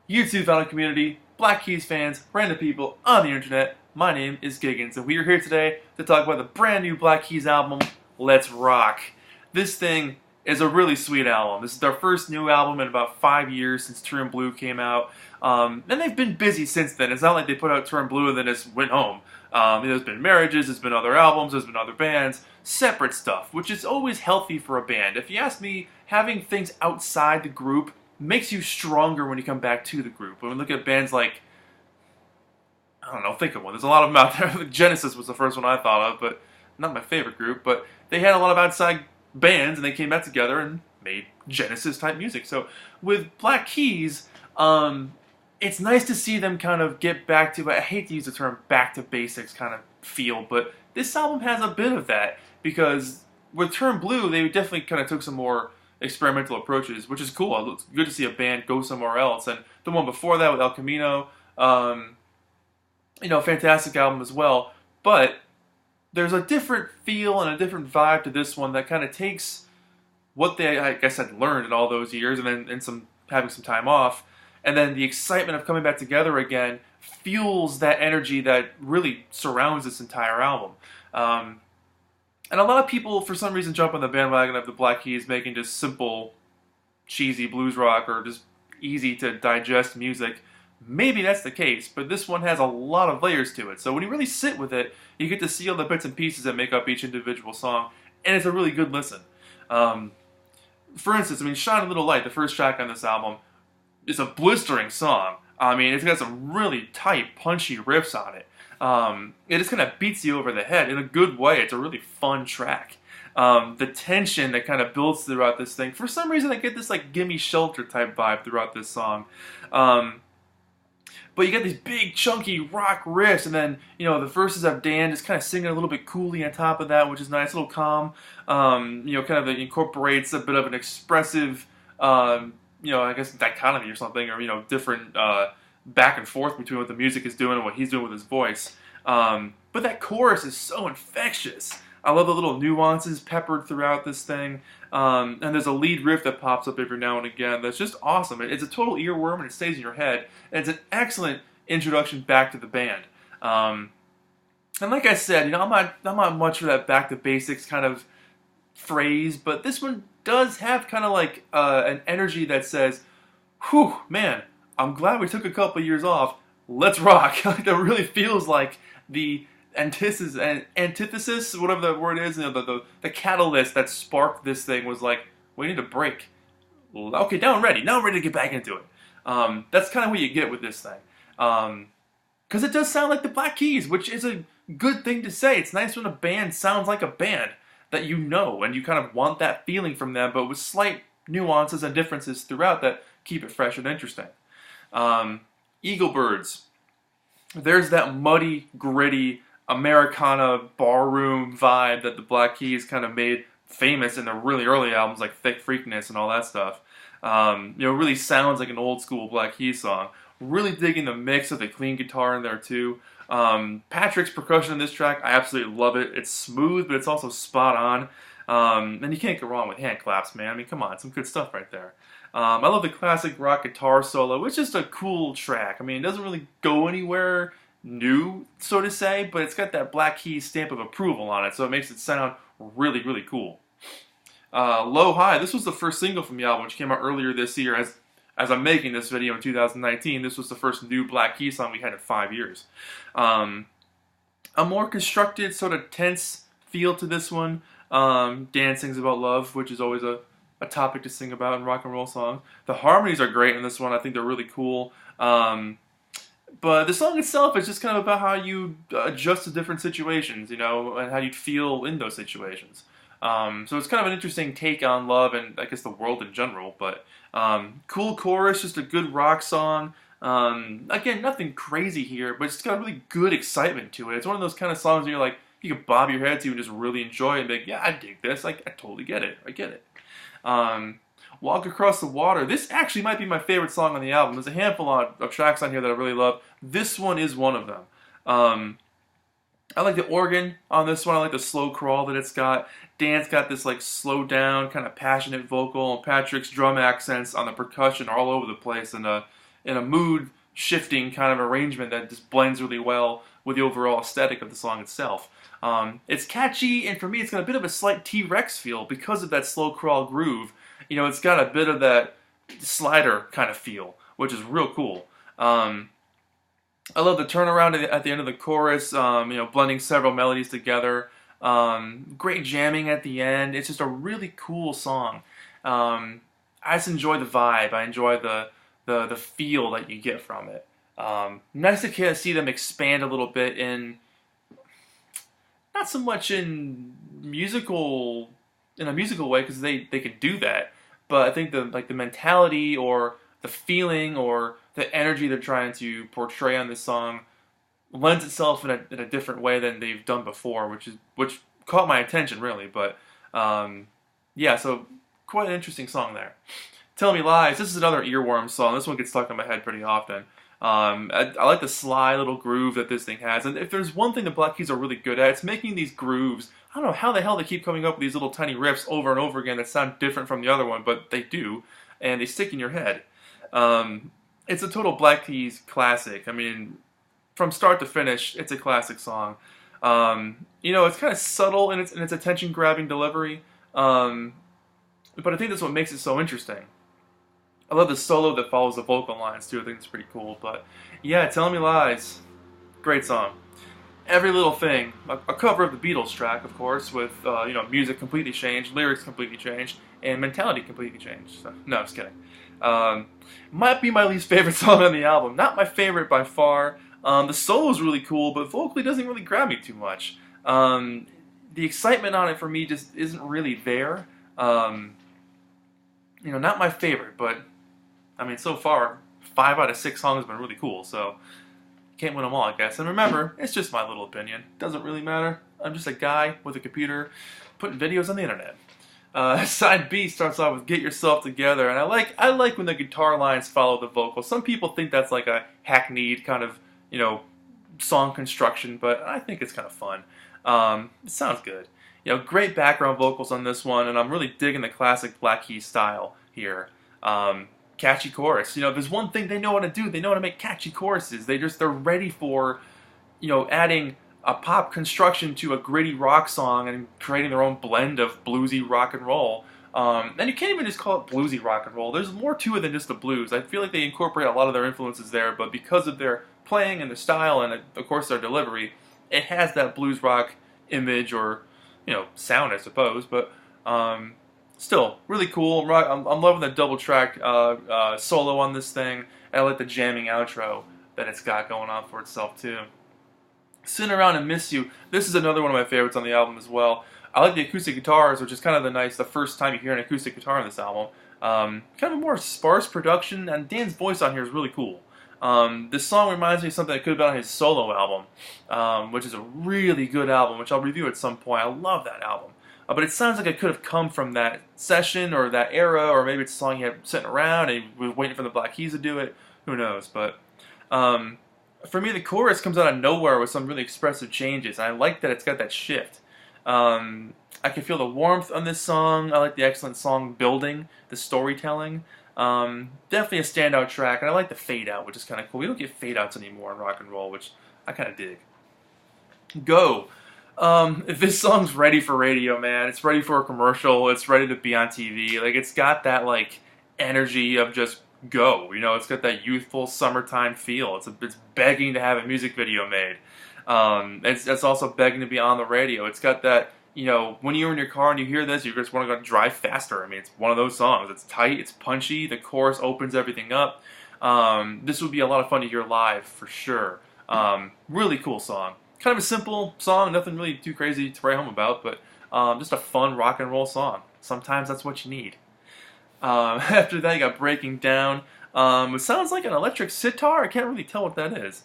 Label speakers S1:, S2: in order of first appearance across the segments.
S1: YouTube fellow community, Black Keys fans, random people on the internet. My name is Giggens, and we are here today to talk about the brand new Black Keys album, Let's Rock. This thing is a really sweet album. This is their first new album in about 5 years since Turn Blue came out. And they've been busy since then. It's not like they put out Turn Blue and then just went home. There's been marriages, there's been other albums, there's been other bands, separate stuff, which is always healthy for a band. If you ask me, having things outside the group makes you stronger when you come back to the group. When we look at bands like, I don't know, think of one. There's a lot of them out there. Genesis was the first one I thought of, but not my favorite group. But they had a lot of outside bands, and they came back together and made Genesis-type music. So with Black Keys, it's nice to see them kind of get back to, I hate to use the term back to basics kind of feel, but this album has a bit of that, because with Turn Blue, they definitely kind of took some more experimental approaches, which is cool. It's good to see a band go somewhere else. And the one before that with El Camino, fantastic album as well. But there's a different feel and a different vibe to this one that kind of takes what they, I guess, had learned in all those years, and then having some time off, and then the excitement of coming back together again fuels that energy that really surrounds this entire album. And a lot of people, for some reason, jump on the bandwagon of the Black Keys making just simple, cheesy blues rock or just easy to digest music. Maybe that's the case, but this one has a lot of layers to it. So when you really sit with it, you get to see all the bits and pieces that make up each individual song, and it's a really good listen. For instance, Shine a Little Light, the first track on this album, is a blistering song. It's got some really tight, punchy riffs on it. It just kind of beats you over the head in a good way. It's a really fun track. The tension that kind of builds throughout this thing. For some reason, I get this like Gimme Shelter type vibe throughout this song. But you get these big, chunky rock riffs, and then, the verses of Dan just kind of singing a little bit coolly on top of that, which is nice, a little calm. Kind of incorporates a bit of an expressive, I guess dichotomy or something, or, different, back and forth between what the music is doing and what he's doing with his voice. But that chorus is so infectious. I love the little nuances peppered throughout this thing. And there's a lead riff that pops up every now and again that's just awesome. It's a total earworm, and it stays in your head. And it's an excellent introduction back to the band. And like I said, I'm not much for that back to basics kind of phrase, but this one does have kind of like an energy that says, whew, man, I'm glad we took a couple years off. Let's rock. That really feels like the antithesis, whatever the word is, the catalyst that sparked this thing was like, we need a break. Okay, now I'm ready. Now I'm ready to get back into it. That's kind of what you get with this thing. Because it does sound like the Black Keys, which is a good thing to say. It's nice when a band sounds like a band that you know, and you kind of want that feeling from them, but with slight nuances and differences throughout that keep it fresh and interesting. Eagle Birds. There's that muddy, gritty, Americana barroom vibe that the Black Keys kind of made famous in their really early albums like Thick Freakness and all that stuff. Really sounds like an old school Black Keys song. Really digging the mix of the clean guitar in there too. Patrick's percussion in this track, I absolutely love it. It's smooth, but it's also spot on. And you can't go wrong with hand claps, man. Come on, some good stuff right there. I love the classic rock guitar solo. It's just a cool track. It doesn't really go anywhere new, so to say, but it's got that Black Keys stamp of approval on it, so it makes it sound really, really cool. Low High, this was the first single from the album, which came out earlier this year. As I'm making this video in 2019, this was the first new Black Keys song we had in 5 years. A more constructed, sort of tense feel to this one. Dan sings about love, which is always a topic to sing about in rock and roll songs. The harmonies are great in this one. I think they're really cool. But the song itself is just kind of about how you adjust to different situations, and how you feel in those situations. So it's kind of an interesting take on love and I guess the world in general. But cool chorus, just a good rock song. Again, nothing crazy here, but it's got a really good excitement to it. It's one of those kind of songs where you're like, you can bob your head to and just really enjoy it and be like, yeah, I dig this. I totally get it. I get it. Walk Across the Water. This actually might be my favorite song on the album. There's a handful of tracks on here that I really love. This one is one of them. I like the organ on this one. I like the slow crawl that it's got. Dan's got this like slow down, kind of passionate vocal, and Patrick's drum accents on the percussion are all over the place, and in a mood shifting kind of arrangement that just blends really well with the overall aesthetic of the song itself. It's catchy, and for me, it's got a bit of a slight T-Rex feel because of that slow crawl groove. You know, it's got a bit of that slider kind of feel, which is real cool. I love the turnaround at the end of the chorus, you know, blending several melodies together. Great jamming at the end. It's just a really cool song. I just enjoy the vibe. I enjoy the feel that you get from it. Nice to see them expand a little bit in, not so much in a musical way, because they could do that, but I think the mentality or the feeling or the energy they're trying to portray on this song lends itself in a different way than they've done before, which caught my attention really. But yeah, so quite an interesting song there. Tell Me Lies. This is another earworm song. This one gets stuck in my head pretty often. I like the sly little groove that this thing has, and if there's one thing the Black Keys are really good at, it's making these grooves. I don't know how the hell they keep coming up with these little tiny riffs over and over again that sound different from the other one, but they do, and they stick in your head. It's a total Black Keys classic. I mean, from start to finish, it's a classic song. You know, it's kind of subtle in its attention-grabbing delivery, but I think that's what makes it so interesting. I love the solo that follows the vocal lines too. I think it's pretty cool. But yeah, Tell Me Lies, great song. Every Little Thing, a cover of the Beatles track, of course, with you know, music completely changed, lyrics completely changed, and mentality completely changed. So, no, just kidding. Might be my least favorite song on the album. Not my favorite by far. The solo is really cool, but vocally doesn't really grab me too much. The excitement on it for me just isn't really there. You know, not my favorite, but I mean, so far, 5 out of 6 songs have been really cool, so can't win them all, I guess. And remember, it's just my little opinion. Doesn't really matter. I'm just a guy with a computer putting videos on the internet. Side B starts off with Get Yourself Together, and I like when the guitar lines follow the vocals. Some people think that's like a hackneyed kind of, you know, song construction, but I think it's kind of fun. It sounds good. You know, great background vocals on this one, and I'm really digging the classic Black Keys style here. Catchy chorus. You know, there's one thing they know how to do. They know how to make catchy choruses. They're ready for, you know, adding a pop construction to a gritty rock song and creating their own blend of bluesy rock and roll. And you can't even just call it bluesy rock and roll. There's more to it than just the blues. I feel like they incorporate a lot of their influences there, but because of their playing and their style and, of course, their delivery, it has that blues rock image or, you know, sound, I suppose. But still, really cool. I'm loving the double track solo on this thing. And I like the jamming outro that it's got going on for itself too. Sitting Around and Miss You. This is another one of my favorites on the album as well. I like the acoustic guitars, which is kind of the first time you hear an acoustic guitar on this album. Kind of a more sparse production, and Dan's voice on here is really cool. This song reminds me of something that could have been on his solo album, which is a really good album, which I'll review at some point. I love that album. But it sounds like it could have come from that session or that era, or maybe it's a song he had sitting around and he was waiting for the Black Keys to do it. Who knows? But for me, the chorus comes out of nowhere with some really expressive changes. And I like that it's got that shift. I can feel the warmth on this song. I like the excellent song building, the storytelling. Definitely a standout track, and I like the fade out, which is kind of cool. We don't get fade outs anymore in rock and roll, which I kind of dig. Go. If this song's ready for radio, man, it's ready for a commercial, it's ready to be on TV. Like, it's got that, like, energy of just go, you know, it's got that youthful summertime feel. It's begging to have a music video made. It's also begging to be on the radio. It's got that, you know, when you're in your car and you hear this, you just want to go drive faster. I mean, it's one of those songs. It's tight, it's punchy, the chorus opens everything up. This would be a lot of fun to hear live, for sure. Really cool song. Kind of a simple song, nothing really too crazy to write home about, but just a fun rock and roll song. Sometimes that's what you need. After that, you got Breaking Down. It sounds like an electric sitar. I can't really tell what that is.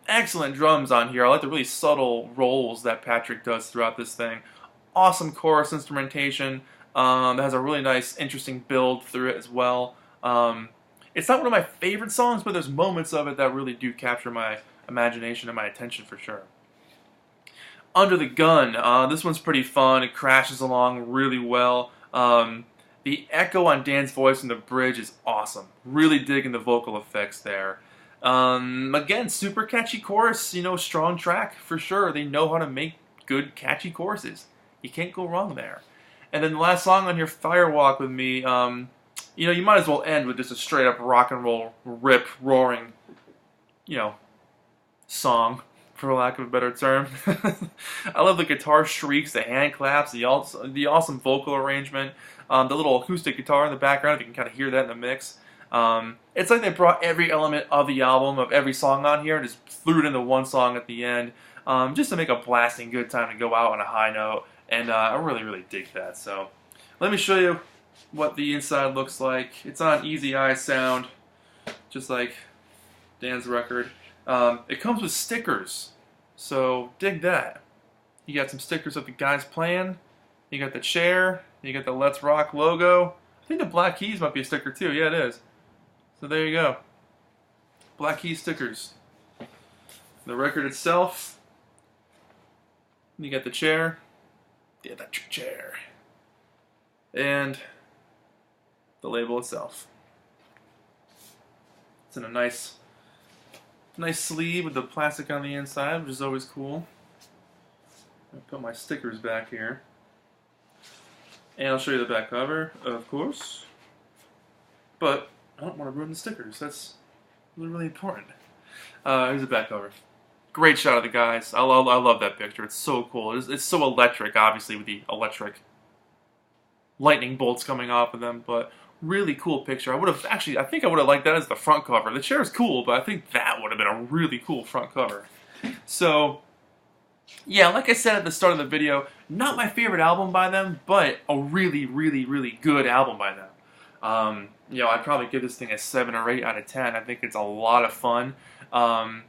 S1: Excellent drums on here. I like the really subtle rolls that Patrick does throughout this thing. Awesome chorus instrumentation. That has a really nice, interesting build through it as well. It's not one of my favorite songs, but there's moments of it that really do capture my imagination and my attention for sure. Under the Gun. This one's pretty fun. It crashes along really well. The echo on Dan's voice in the bridge is awesome. Really digging the vocal effects there. Again, super catchy chorus, you know, strong track for sure. They know how to make good catchy choruses. You can't go wrong there. And then the last song on your Firewalk with me, you know, you might as well end with just a straight up rock and roll, rip, roaring, you know, song, for lack of a better term. I love the guitar shrieks, the hand claps, the awesome vocal arrangement, the little acoustic guitar in the background. You can kind of hear that in the mix. It's like they brought every element of the album, of every song on here, and just threw it into one song at the end, just to make a blasting good time to go out on a high note. And I really, really dig that. So let me show you what the inside looks like. It's on Easy Eye Sound, just like Dan's record. It comes with stickers, so dig that. You got some stickers of the guys playing. You got the chair. You got the Let's Rock logo. I think the Black Keys might be a sticker too. Yeah, it is. So there you go. Black Keys stickers. The record itself. You got the chair. The electric chair. And the label itself. It's in a nice sleeve with the plastic on the inside, which is always cool. I'll put my stickers back here. And I'll show you the back cover, of course. But I don't want to ruin the stickers. That's really, really important. Here's the back cover. Great shot of the guys. I love that picture. It's so cool. It's so electric, obviously, with the electric lightning bolts coming off of them, but really cool picture. I think I would have liked that as the front cover. The chair is cool, but I think that would have been a really cool front cover. So, yeah, like I said at the start of the video, not my favorite album by them, but a really, really, really good album by them. You know, I'd probably give this thing a 7 or 8 out of 10. I think it's a lot of fun. And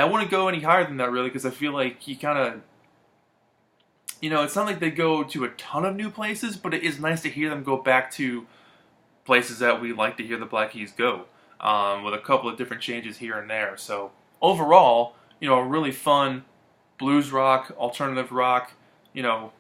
S1: I wouldn't go any higher than that, really, because I feel like you kind of, you know, it's not like they go to a ton of new places, but it is nice to hear them go back to places that we like to hear the Black Keys go, with a couple of different changes here and there. So overall, you know, a really fun blues rock, alternative rock, you know,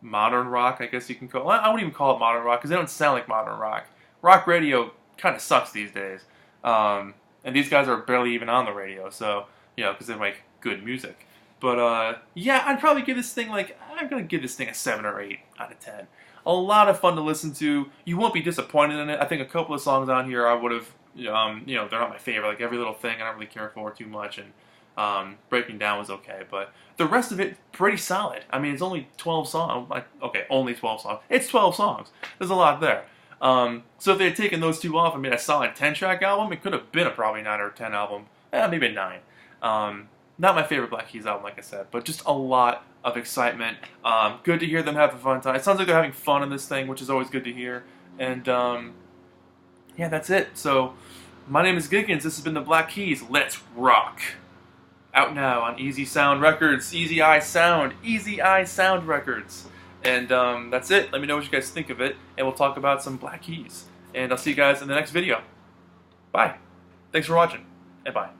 S1: modern rock, I guess you can call it. I wouldn't even call it modern rock because they don't sound like modern rock. Rock radio kind of sucks these days. And these guys are barely even on the radio, so, you know, because they make good music. But, yeah, I'd probably give this thing, like, I'm going to give this thing a 7 or 8 out of 10. A lot of fun to listen to. You won't be disappointed in it. I think a couple of songs on here I would have, you know, they're not my favorite. Like, Every Little Thing I don't really care for too much, and Breaking Down was okay. But the rest of it, pretty solid. I mean, it's only 12 songs. Okay, only 12 songs. It's 12 songs. There's a lot there. So if they had taken those two off and made a solid 10-track album, it could have been a probably 9 or 10 album. Maybe a 9. Not my favorite Black Keys album, like I said, but just a lot of excitement. Good to hear them have a fun time. It sounds like they're having fun in this thing, which is always good to hear. And, yeah, that's it. So, my name is Giggens. This has been the Black Keys. Let's rock. Out now on Easy Sound Records, Easy Eye Sound Records. And that's it. Let me know what you guys think of it, and we'll talk about some Black Keys. And I'll see you guys in the next video. Bye. Thanks for watching, and bye.